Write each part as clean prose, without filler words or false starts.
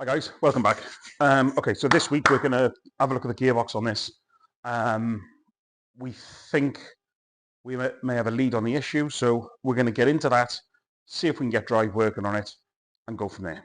Hi guys, welcome back. Okay, so this week we're going to have a look at the gearbox on this. We think we may have a lead on the issue, so we're going to get into that, see if we can get drive working on it, and go from there.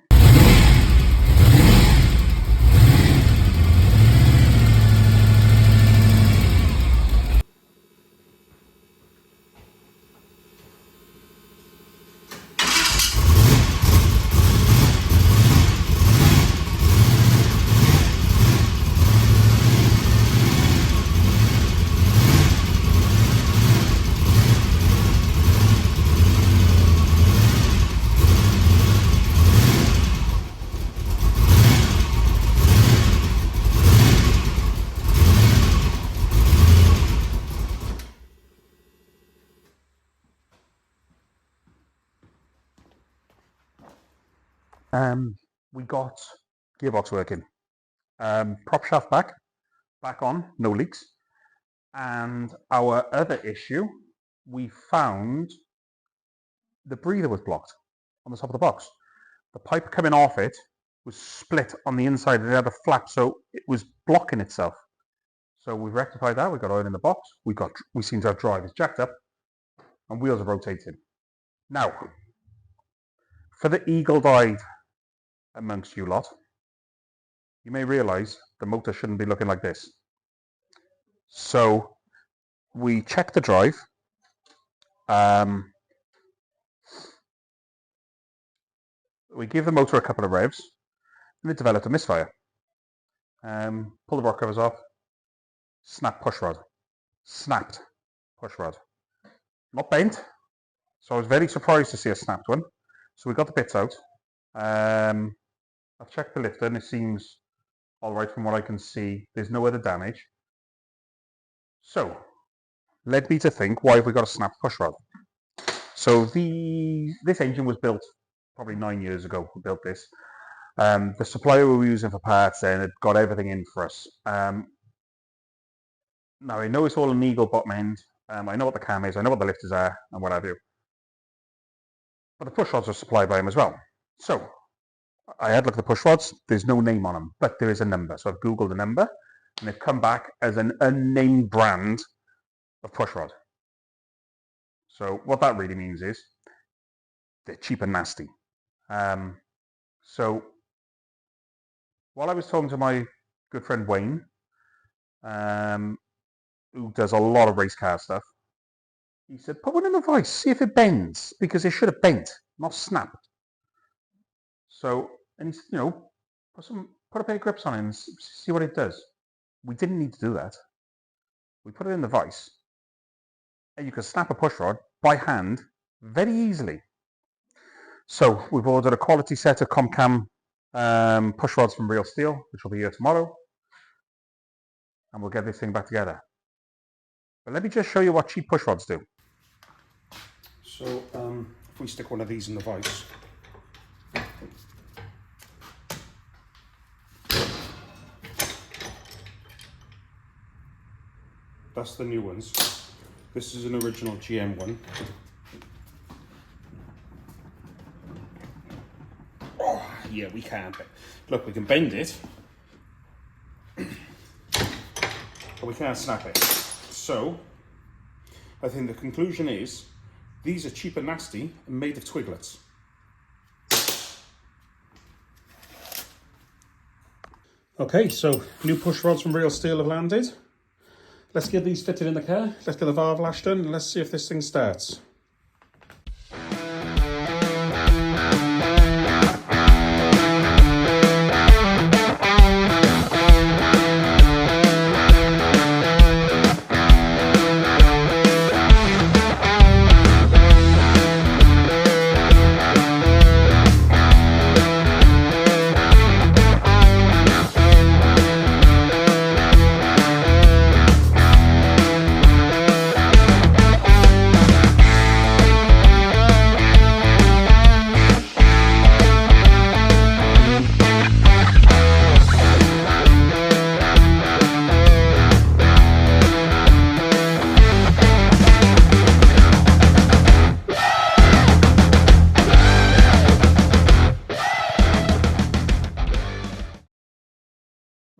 We got gearbox working, prop shaft back on, no leaks. And our other issue, we found the breather was blocked on the top of the box. The pipe coming off it was split on the inside and it had a flap, so it was blocking itself. So we've rectified that. We got oil in the box. We seem to have drive. It's jacked up, and wheels are rotating. Now, for the eagle-eyed amongst you lot, you may realise the motor shouldn't be looking like this. So we checked the drive. We gave the motor a couple of revs, and it developed a misfire. Pull the rock covers off. Snapped push rod. Not bent. So I was very surprised to see a snapped one. So we got the bits out. I've checked the lifter and it seems all right from what I can see. There's no other damage. So, led me to think, why have we got a snapped push rod? So this engine was built probably 9 years ago. We built this. The supplier we were using for parts then had got everything in for us. Now I know it's all an eagle bottom end. I know what the cam is. I know what the lifters are and what have you. But the push rods are supplied by him as well. So I had a look at the push rods. There's no name on them, but there is a number. So I've Googled the number and they've come back as an unnamed brand of push rod. So what that really means is they're cheap and nasty. So while I was talking to my good friend Wayne, who does a lot of race car stuff, he said, put one in the vise, see if it bends, because it should have bent, not snapped. So, and he said, put a pair of grips on it and see what it does. We didn't need to do that. We put it in the vise, and you can snap a push rod by hand very easily. So we've ordered a quality set of Comcam push rods from Real Steel, which will be here tomorrow, and we'll get this thing back together. But let me just show you what cheap push rods do. So if we stick one of these in the vise, that's the new ones. This is an original GM one. Oh, yeah, we can. Look, we can bend it, but we can't snap it. So, I think the conclusion is, these are cheap and nasty and made of twiglets. Okay, so new push rods from Real Steel have landed. Let's get these fitted in the car, let's get the valve lashed in, and let's see if this thing starts.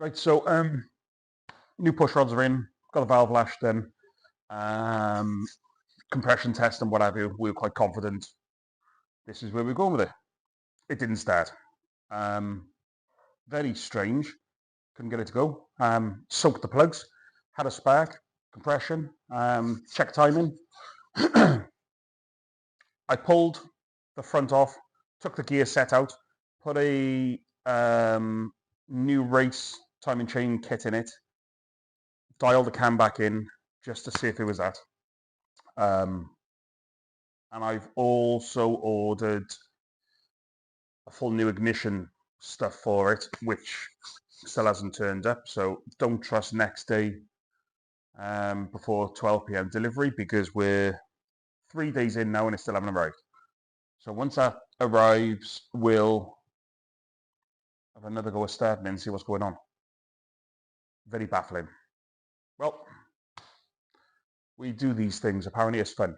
Right, so new push rods are in, got the valve lashed in, compression test and what have you. We were quite confident this is where we're going with it. It didn't start. Very strange. Couldn't get it to go. Soaked the plugs, had a spark, compression, check timing. I pulled the front off, took the gear set out, put a new race timing chain kit in it, dialed the cam back in just to see if it was that. And I've also ordered a full new ignition stuff for it, which still hasn't turned up. So don't trust next day before 12 p.m. delivery, because we're 3 days in now and it still haven't arrived. So once that arrives, we'll have another go at starting and see what's going on. Very baffling. Well, we do these things. Apparently it's fun.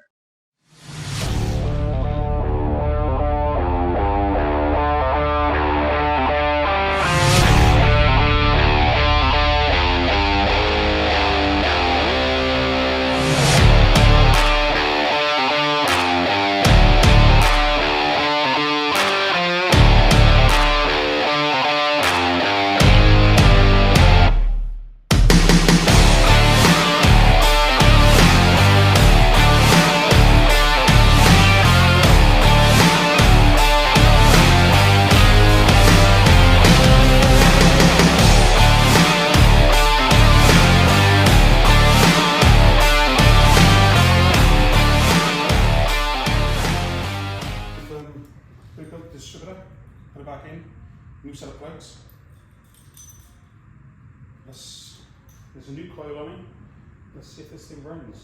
Distributor, put it back in, new set of plugs. There's a new coil on it. Let's see if this thing runs.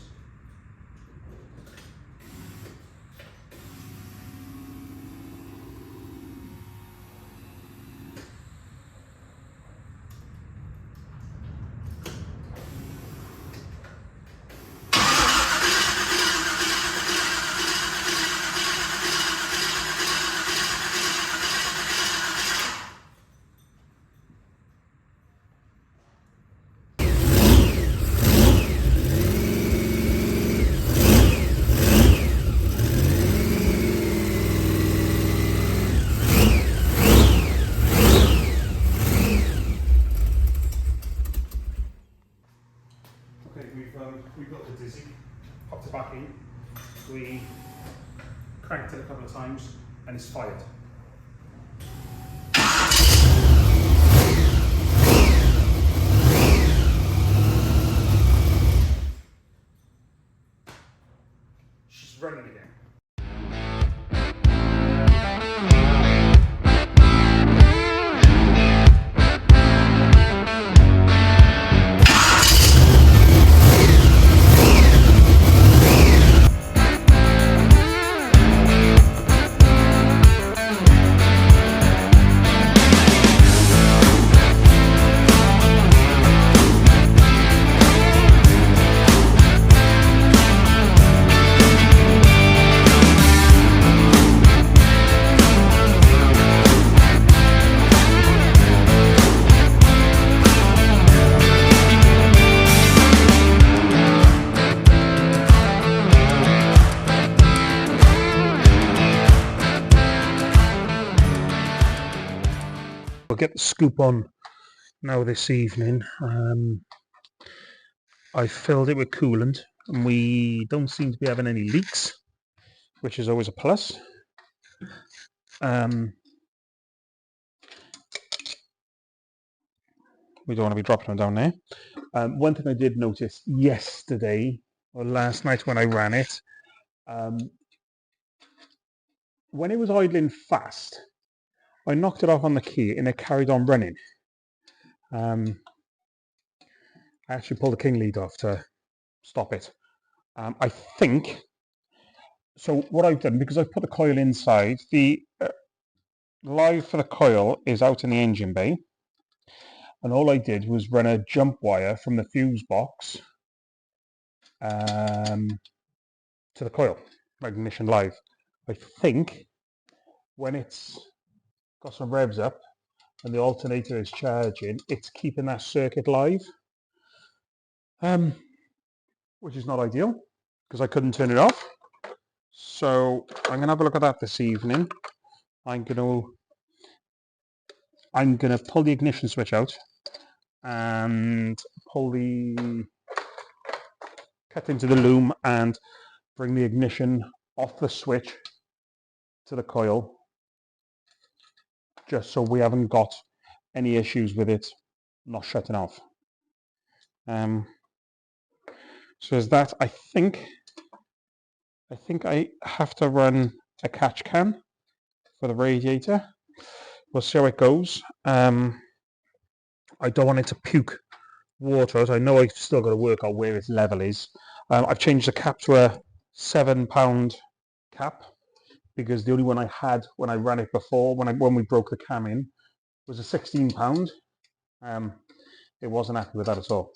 We've got the dizzy, popped it back in, we cranked it a couple of times and it's fired. She's running again. We'll get the scoop on now this evening. I filled it with coolant and we don't seem to be having any leaks, which is always a plus. We don't want to be dropping them down there. One thing I did notice yesterday or last night when I ran it, when it was idling fast, I knocked it off on the key and it carried on running. I actually pulled the king lead off to stop it. I think, so what I've done, because I've put the coil inside, the live for the coil is out in the engine bay. And all I did was run a jump wire from the fuse box to the coil, ignition live. I think when it's got some revs up and the alternator is charging, it's keeping that circuit live, which is not ideal because I couldn't turn it off. So I'm gonna have a look at that this evening. I'm gonna pull the ignition switch out and cut into the loom and bring the ignition off the switch to the coil, just so we haven't got any issues with it not shutting off. So there's that. I think I have to run a catch can for the radiator. We'll see how it goes. I don't want it to puke water out. I know I've still got to work out where its level is. I've changed the cap to a £7 cap because the only one I had when I ran it before, when we broke the cam in, was a £16. It wasn't happy with that at all.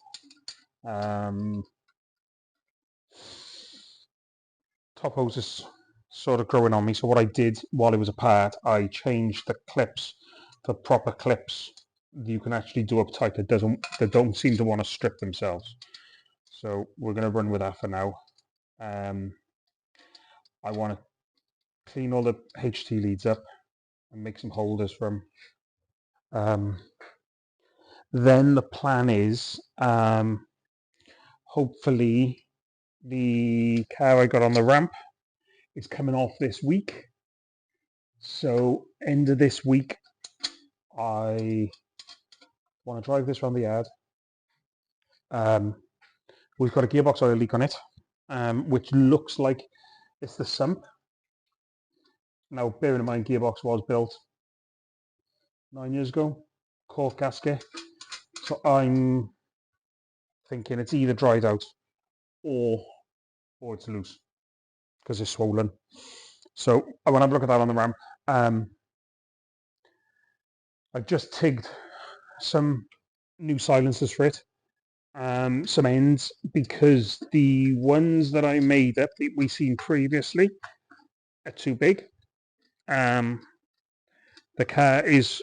Top hose is sort of growing on me, so what I did while it was apart, I changed the clips for proper clips you can actually do up tight that don't seem to want to strip themselves. So we're going to run with that for now. I want to clean all the HT leads up and make some holders for them. Then the plan is hopefully the car I got on the ramp is coming off this week. So end of this week, I want to drive this around the yard. We've got a gearbox oil leak on it, which looks like it's the sump. Now, bearing in mind, gearbox was built 9 years ago, cork gasket. So I'm thinking it's either dried out or it's loose because it's swollen. So I want to have a look at that on the ramp. I've just tigged some new silencers for it, some ends, because the ones that I made up that we've seen previously are too big. The car is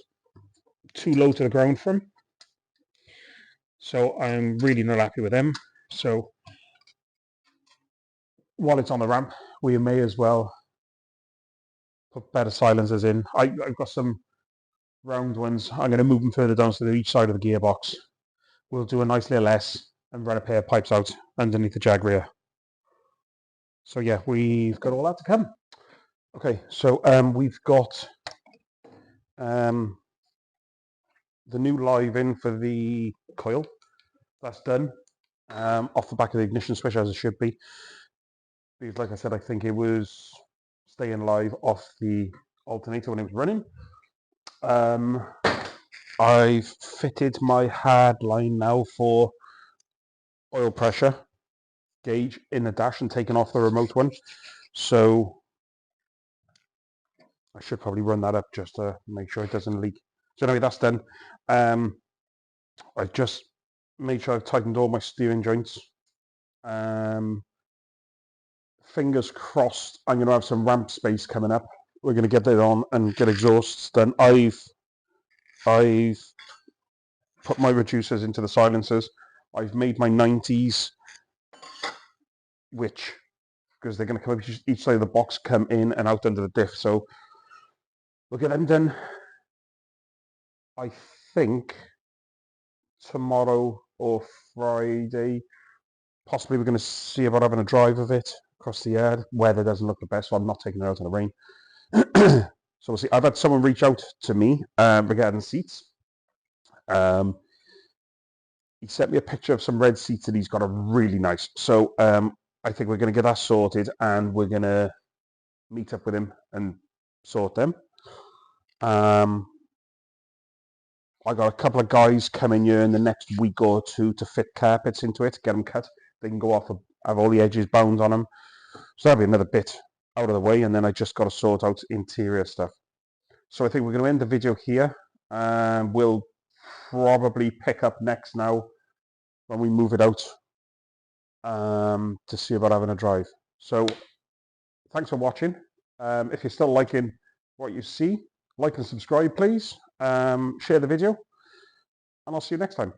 too low to the ground for them, so I'm really not happy with them. So while it's on the ramp, we may as well put better silencers in. I've got some round ones. I'm going to move them further down so they're each side of the gearbox. We'll do a nice little S and run a pair of pipes out underneath the jag rear. So yeah, we've got all that to come. Okay, so we've got the new live in for the coil. That's done. Off the back of the ignition switch, as it should be. Because like I said, I think it was staying live off the alternator when it was running. I've fitted my hard line now for oil pressure gauge in the dash and taken off the remote one. So I should probably run that up just to make sure it doesn't leak. So anyway, that's done. I just made sure I've tightened all my steering joints. Fingers crossed, I'm going to have some ramp space coming up. We're going to get that on and get exhausts done. I've put my reducers into the silencers. I've made my 90s, which, because they're going to come up each side of the box, come in and out under the diff. So we'll get them done, I think, tomorrow or Friday. Possibly we're going to see about having a drive of it across the yard. Weather doesn't look the best, so I'm not taking it out in the rain. So we'll see. I've had someone reach out to me regarding seats. He sent me a picture of some red seats that he's got, are really nice. So I think we're going to get that sorted and we're going to meet up with him and sort them. I got a couple of guys coming here in the next week or two to fit carpets into it, get them cut. They can go off, have all the edges bound on them. So that'll be another bit out of the way, and then I just got to sort out interior stuff. So I think we're going to end the video here. We'll probably pick up next now when we move it out to see about having a drive. So thanks for watching. If you're still liking what you see, like and subscribe please, share the video, and I'll see you next time.